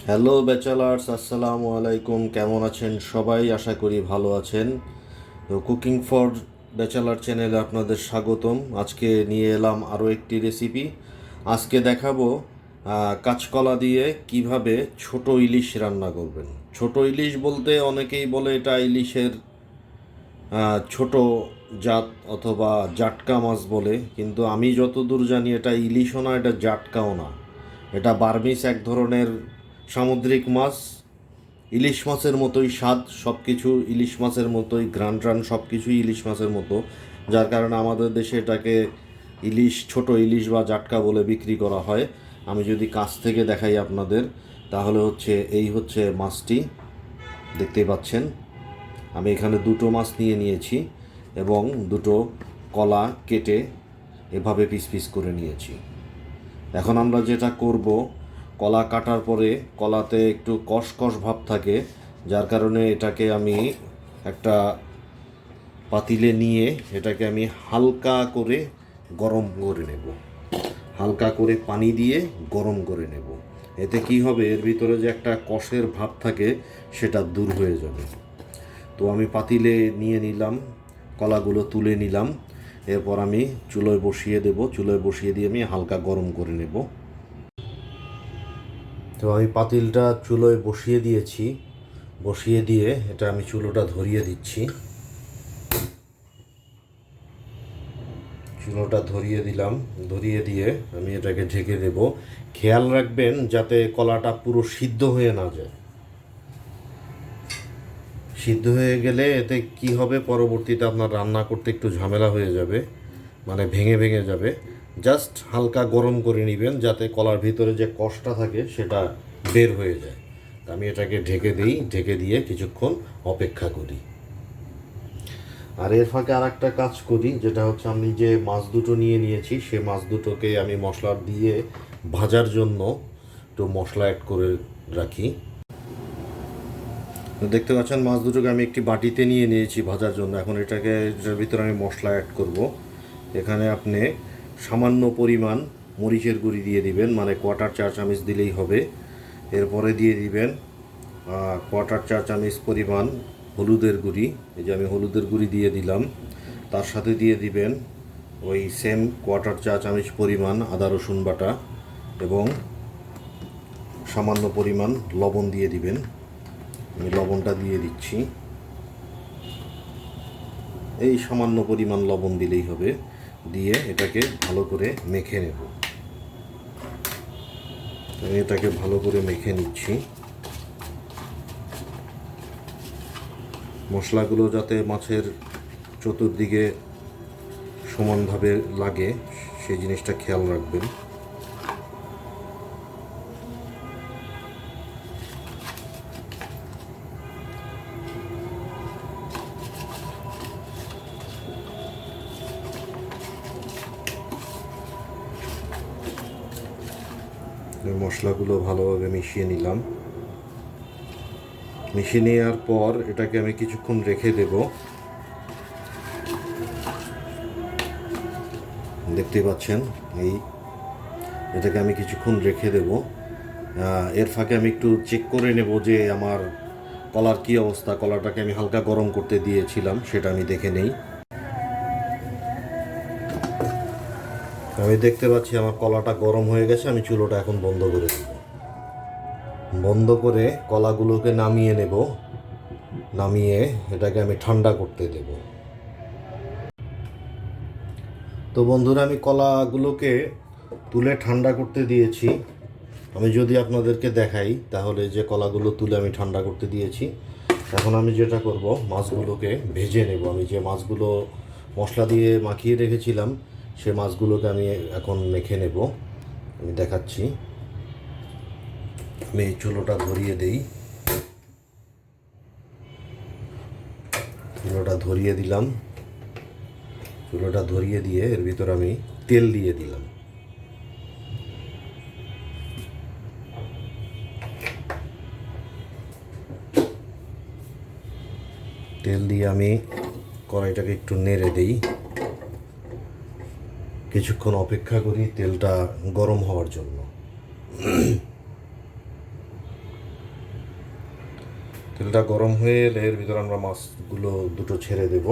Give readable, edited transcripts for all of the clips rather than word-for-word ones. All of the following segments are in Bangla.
হ্যালো ব্যাচেলার্স, আসসালামু আলাইকুম। কেমন আছেন সবাই? আশা করি ভালো আছেন। তো কুকিং ফর ব্যাচেলার চ্যানেলে আপনাদের স্বাগতম। আজকে নিয়ে এলাম আরও একটি রেসিপি। আজকে দেখাবো কাঁচকলা দিয়ে কিভাবে ছোট ইলিশ রান্না করবেন। ছোট ইলিশ বলতে অনেকেই বলে এটা ইলিশের ছোট জাত অথবা জাটকা মাছ বলে, কিন্তু আমি যতদূর জানি এটা ইলিশও না, এটা জাটকাও না। এটা বার্মিস এক ধরনের সামুদ্রিক মাছ। ইলিশ মাছের মতোই স্বাদ, সব কিছু ইলিশ মাছের মতোই, ঘ্রাণ টান সব কিছুই ইলিশ মাছের মতো, যার কারণে আমাদের দেশে এটাকে ইলিশ, ছোট ইলিশ বা জাটকা বলে বিক্রি করা হয়। আমি যদি কাছ থেকে দেখাই আপনাদের, তাহলে এই হচ্ছে মাছটি, দেখতেই পাচ্ছেন। আমি এখানে দুটো মাছ নিয়ে নিয়েছি এবং দুটো কলা কেটে এভাবে পিস পিস করে নিয়েছি। এখন আমরা যেটা করব, কলা কাটার পরে কলাতে একটু কষ কষ ভাব থাকে, যার কারণে এটাকে আমি একটা পাতিলে নিয়ে এটাকে আমি হালকা করে গরম করে নেব। হালকা করে পানি দিয়ে গরম করে নেব। এতে কি হবে, এর ভিতরে যে একটা কষের ভাব থাকে সেটা দূর হয়ে যাবে। তো আমি পাতিলে নিয়ে নিলাম, কলাগুলো তুলে নিলাম। এরপর আমি চুলোয় বসিয়ে দেব। চুলোয় বসিয়ে দিয়ে আমি হালকা গরম করে নেব। তো আমি পাতিলটা চুলোয় বসিয়ে দিয়েছি। বসিয়ে দিয়ে এটা আমি চুলোটা ধরিয়ে দিচ্ছি। চুলোটা ধরিয়ে দিলাম। ধরিয়ে দিয়ে আমি এটাকে ঢেকে দেব। খেয়াল রাখবেন যাতে কলাটা পুরো সিদ্ধ হয়ে না যায়। সিদ্ধ হয়ে গেলে এতে কি হবে, পরবর্তীতে আপনার রান্না করতে একটু ঝামেলা হয়ে যাবে, মানে ভেঙে ভেঙে যাবে। জাস্ট হালকা গরম করে নেবেন যাতে কলার ভিতরে যে কষটা থাকে সেটা বের হয়ে যায়। আমি এটাকে ঢেকে দিই, ঢেকে দিয়ে কিছুক্ষণ অপেক্ষা করি। আর এর ফাঁকে আর একটা কাজ করি, যেটা হচ্ছে আমি যে মাছ দুটো নিয়ে নিয়েছি সে মাছ দুটোকে আমি মশলা দিয়ে ভাজার জন্য একটু মশলা অ্যাড করে রাখি। দেখতে পাচ্ছেন মাছ দুটোকে আমি একটি বাটিতে নিয়ে নিয়েছি ভাজার জন্য। এখন এটার ভিতরে আমি মশলা অ্যাড করব। এখানে আপনি সামান্য পরিমাণ মরিচের গুঁড়ি দিয়ে দিবেন, মানে কোয়ার্টার 4 চামচ দিলেই হবে। এরপরে দিয়ে দিবেন কোয়ার্টার 4 চামচ পরিমাণ হলুদের গুঁড়ি। এই যে আমি হলুদের গুঁড়ি দিয়ে দিলাম। তার সাথে দিয়ে দিবেন ওই সেম কোয়ার্টার 4 চামচ পরিমাণ আদা রসুন বাটা এবং সামান্য পরিমাণ লবণ দিয়ে দিবেন। আমি লবণটা দিয়ে দিচ্ছি। এই সামান্য পরিমাণ লবণ দিলেই হবে। দিয়ে এটাকে ভালো করে মেখে নেব। আমি এটাকে ভালো করে মেখে নিচ্ছি। মশলাগুলো যাতে মাছের চতুর্দিকে সমানভাবে লাগে সেই জিনিসটা খেয়াল রাখবেন। মশলাগুলো ভালোভাবে মিশিয়ে নিলাম। মিশিয়ে নেওয়ার পর এটাকে আমি কিছুক্ষণ রেখে দেব। দেখতে পাচ্ছেন এটাকে আমি কিছুক্ষণ রেখে দেব। এর ফাঁকে আমি একটু চেক করে নেব যে আমার কলার কী অবস্থা। কলাটাকে আমি হালকা গরম করতে দিয়েছিলাম, সেটা আমি দেখে নেই। আমি দেখতে পাচ্ছি আমার কলাটা গরম হয়ে গেছে। আমি চুলোটা এখন বন্ধ করে দেব। বন্ধ করে কলাগুলোকে নামিয়ে নেব। নামিয়ে এটাকে আমি ঠান্ডা করতে দেব। তো বন্ধুরা, আমি কলাগুলোকে তুলে ঠান্ডা করতে দিয়েছি। আমি যদি আপনাদেরকে দেখাই, তাহলে যে কলাগুলো তুলে আমি ঠান্ডা করতে দিয়েছি, এখন আমি যেটা করব, মাছগুলোকে ভেজে নেব। আমি যে মাছগুলো মশলা দিয়ে মাখিয়ে রেখেছিলাম সে মাছগুলোকে আমি এখন মেখে নেব। আমি দেখাচ্ছি। আমি এই চুলোটা ধরিয়ে দিই। চুলোটা ধরিয়ে দিলাম। চুলোটা ধরিয়ে দিয়ে এর ভিতর আমি তেল দিয়ে দিলাম। তেল দিয়ে আমি কড়াইটাকে একটু নেড়ে দিই। কিছুক্ষণ অপেক্ষা করি তেলটা গরম হওয়ার জন্য। তেলটা গরম হয়ে এলে এর ভিতরে আমরা মাছগুলো দুটো ছেড়ে দেব।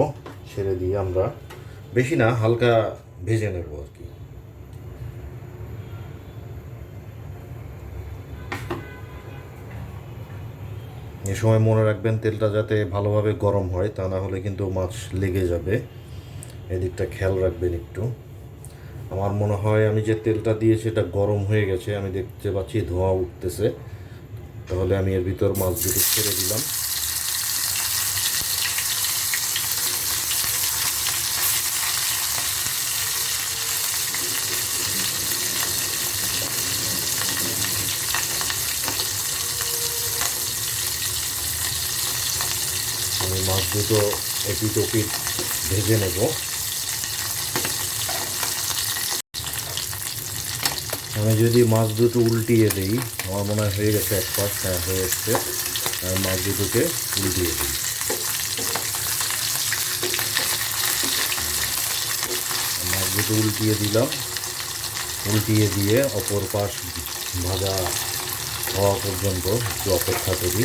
ছেড়ে দিয়ে আমরা বেশি না, হালকা ভেজে নেব আর কি। এ সময় মনে রাখবেন তেলটা যাতে ভালোভাবে গরম হয়, তা না হলে কিন্তু মাছ লেগে যাবে। এদিকটা খেয়াল রাখবেন একটু। আমার মনে হয় আমি যে তেলটা দিয়েছি এটা গরম হয়ে গেছে, আমি দেখতে পাচ্ছি ধোঁয়া উঠতেছে। তাহলে আমি এর ভিতর মাছ দুটো ছেড়ে দিলাম। আমি মাছ দুটো এপিট ওপিট ভেজে নেব। আমি যদি মাছ দুটো উল্টিয়ে দিই, আমার মনে হয় হয়ে গেছে এক পাশ, হ্যাঁ হয়ে এসছে। আর মাছ দুটোকে উল্টিয়ে দিই। মাছ দুটো উল্টিয়ে দিলাম। উল্টিয়ে দিয়ে অপর পাশ ভাজা হওয়া পর্যন্ত একটু অপেক্ষা করি।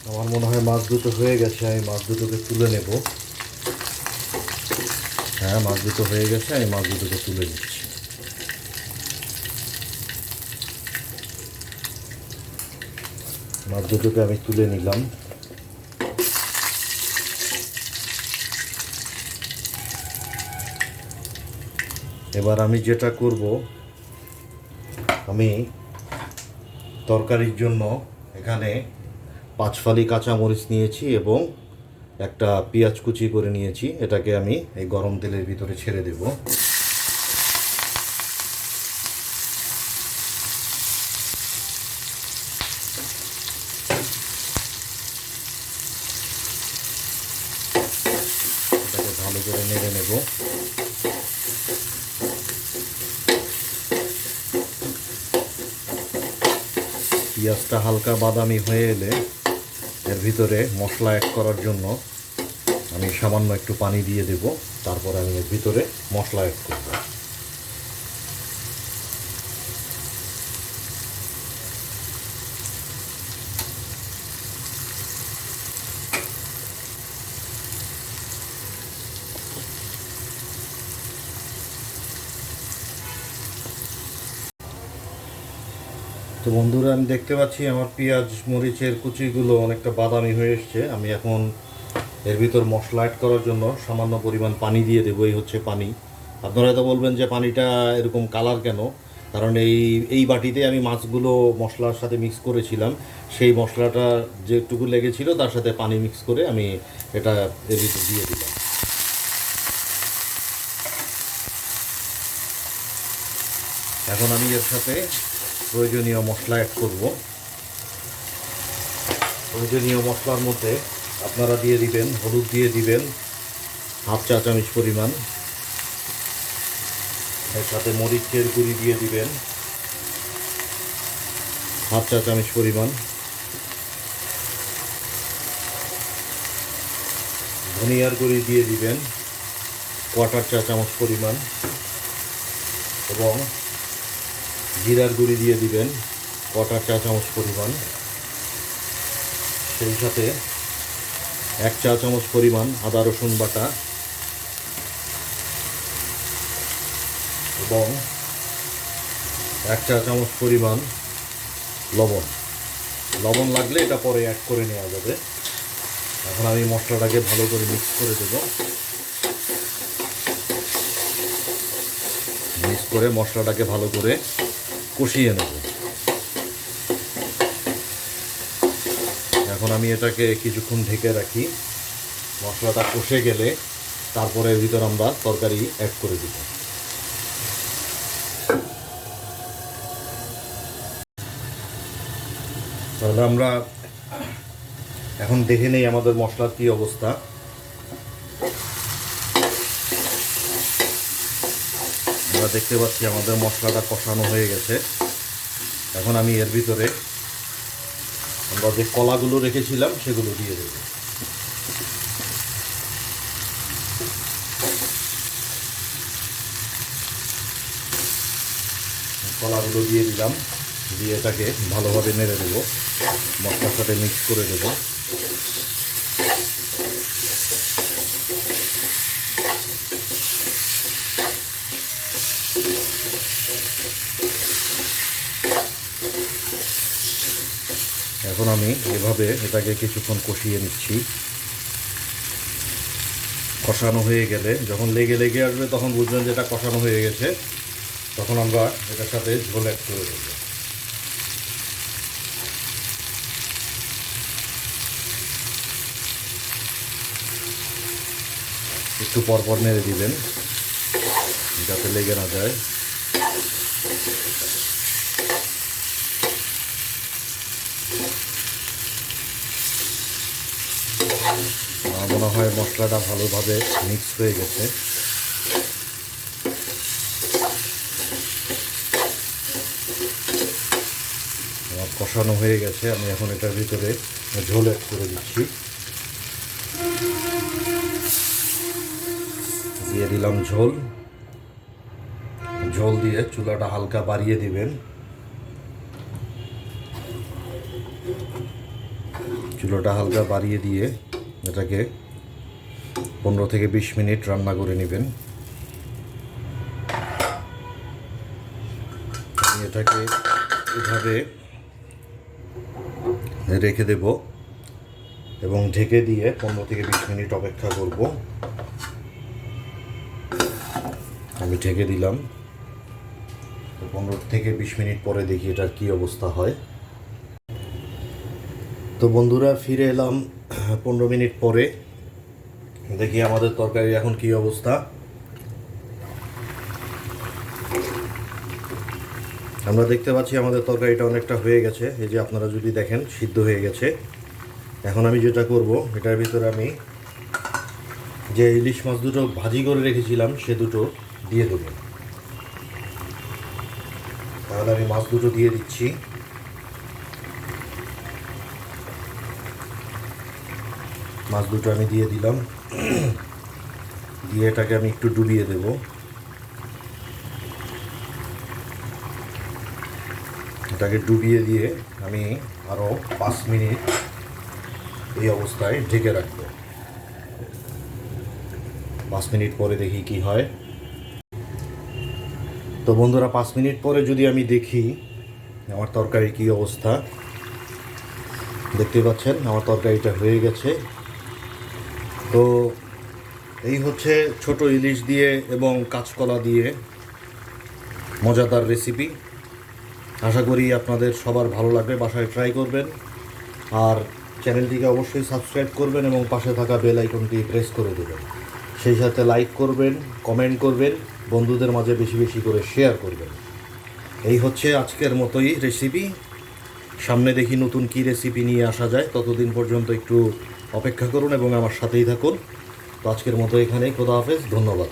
আমার মনে হয় মাছ দুটো হয়ে গেছে, আমি মাছ দুটোকে তুলে নেব। হ্যাঁ, মাছ দুটো হয়ে গেছে, আমি মাছ দুটোকে তুলে নিচ্ছি। মাছ দুটোকে আমি তুলে নিলাম। এবার আমি যেটা করব, আমি তরকারির জন্য এখানে 5 ফালি কাঁচামরিচ নিয়েছি এবং একটা পেঁয়াজ কুচি করে নিয়েছি। এটাকে আমি এই গরম তেলের ভিতরে ছেড়ে দেব। এটাকে ভালো করে নেড়ে নেব। পেঁয়াজটা হালকা বাদামি হয়ে এলে এর ভিতরে মশলা অ্যাড করার জন্য আমি সামান্য একটু পানি দিয়ে দেব। তারপর আমি এর ভিতরে মশলা অ্যাড করব। তো বন্ধুরা, আমি দেখতে পাচ্ছি আমার পেঁয়াজ মরিচের কুচিগুলো অনেকটা বাদামি হয়ে এসছে। আমি এখন এর ভিতর মশলা অ্যাড করার জন্য সামান্য পরিমাণ পানি দিয়ে দেবো। এই হচ্ছে পানি। আপনারা হয়তো বলবেন যে পানিটা এরকম কালার কেন? কারণ এই বাটিতে আমি মাছগুলো মশলার সাথে মিক্স করেছিলাম। সেই মশলাটা যেটুকু লেগেছিল তার সাথে পানি মিক্স করে আমি এটা এর ভিতর দিয়ে দিলাম। এখন আমি এর সাথে প্রয়োজনীয় মশলা অ্যাড করব। প্রয়োজনীয় মশলার মধ্যে আপনারা দিয়ে দিবেন হলুদ, দিয়ে দিবেন হাফ চা চামচ পরিমাণ। এর সাথে মরিচের গুঁড়ি দিয়ে দিবেন হাফ চা চামচ পরিমাণ। ধনিয়ার গুঁড়ি দিয়ে দিবেন কোয়ার্টার চা চামচ পরিমাণ এবং জিরার গুঁড়ি দিয়ে দিবেন কোয়ার্টার চা চামচ পরিমাণ। সেই সাথে 1 চা চামচ পরিমাণ আদা রসুন বাটা এবং 1 চা চামচ পরিমাণ লবণ। লবণ লাগলে এটা পরে অ্যাড করে নেওয়া যাবে। এখন আমি মশলাটাকে ভালো করে মিক্স করে দেব। মিক্স করে মশলাটাকে ভালো করে কষিয়ে নেব। এখন আমি এটাকে কিছুক্ষণ ঢেকে রাখি। মশলাটা কষে গেলে তারপরে এর ভিতর আমরা তরকারি অ্যাড করে দিব। তাহলে আমরা এখন দেখে নেই আমাদের মশলার কী অবস্থা। আমরা দেখতে পাচ্ছি আমাদের মশলাটা কষানো হয়ে গেছে। এখন আমি এর ভিতরে আমরা যে কলাগুলো রেখেছিলাম সেগুলো দিয়ে দেব। কলাগুলো দিয়ে দিলাম। দিয়ে এটাকে ভালোভাবে নেড়ে দেবো, মশলার সাথে মিক্স করে দেবো। এখন আমি এভাবে এটাকে কিছুক্ষণ কষিয়ে নিচ্ছি। কষানো হয়ে গেলে যখন লেগে লেগে আসবে তখন বুঝবেন যে এটা কষানো হয়ে গেছে, তখন আমরা এটার সাথে ঝোল অ্যাড করে দেবো। একটু পরপর নেড়ে দিবেন যাতে লেগে না যায়। আমার মনে হয় মশলাটা ভালোভাবে মিক্স হয়ে গেছে। আমার কষানো হয়ে গেছে, আমি এখন এটার ভিতরে ঝোল অ্যাড করে দিচ্ছি। দিয়ে দিলাম ঝোল। ঝোল দিয়ে চুলাটা হালকা বাড়িয়ে দিবেন। চুলাটা হালকা বাড়িয়ে দিয়ে এটাকে 15 থেকে 20 মিনিট রান্না করে নেবেন। আমি এটাকে এভাবে রেখে দেব এবং ঢেকে দিয়ে 15 থেকে 20 মিনিট অপেক্ষা করব। আমি ঢেকে দিলাম। 15 থেকে 20 মিনিট পরে দেখি এটার কী অবস্থা হয়। তো বন্ধুরা, ফিরে এলাম 15 মিনিট পরে। দেখি আমাদের তরকারি এখন কী অবস্থা। আমরা দেখতে পাচ্ছি আমাদের তরকারিটা অনেকটা হয়ে গেছে। এই যে আপনারা যদি দেখেন সিদ্ধ হয়ে গেছে। এখন আমি যেটা করব, এটার ভিতরে আমি যে ইলিশ মাছ দুটো ভাজি করে রেখেছিলাম সে দুটো দিয়ে দেবো। তাহলে আমি মাছ দুটো দিয়ে দিচ্ছি। মাছ দুটো আমি দিয়ে দিলাম। দিয়ে এটাকে আমি একটু ডুবিয়ে দেব। এটাকে ডুবিয়ে দিয়ে আমি আরও 5 মিনিট এই অবস্থায় ঢেকে রাখবো। 5 মিনিট পরে দেখি কি হয়। তো বন্ধুরা, 5 মিনিট পরে যদি আমি দেখি আমার তরকারির কী অবস্থা, দেখতে পাচ্ছেন আমার তরকারিটা হয়ে গেছে। তো এই হচ্ছে ছোট ইলিশ দিয়ে এবং কাঁচকলা দিয়ে মজাদার রেসিপি। আশা করি আপনাদের সবার ভালো লাগবে, বাসায় ট্রাই করবেন। আর চ্যানেলটিকে অবশ্যই সাবস্ক্রাইব করবেন এবং পাশে থাকা বেল আইকনটি প্রেস করে দেবেন। সেই সাথে লাইক করবেন, কমেন্ট করবেন, বন্ধুদের মাঝে বেশি বেশি করে শেয়ার করবেন। এই হচ্ছে আজকের মতোই রেসিপি। সামনে দেখি নতুন কী রেসিপি নিয়ে আসা যায়। ততদিন পর্যন্ত একটু অপেক্ষা করুন এবং আমার সাথেই থাকুন। তো আজকের মতো এখানেই। খোদা হাফেজ, ধন্যবাদ।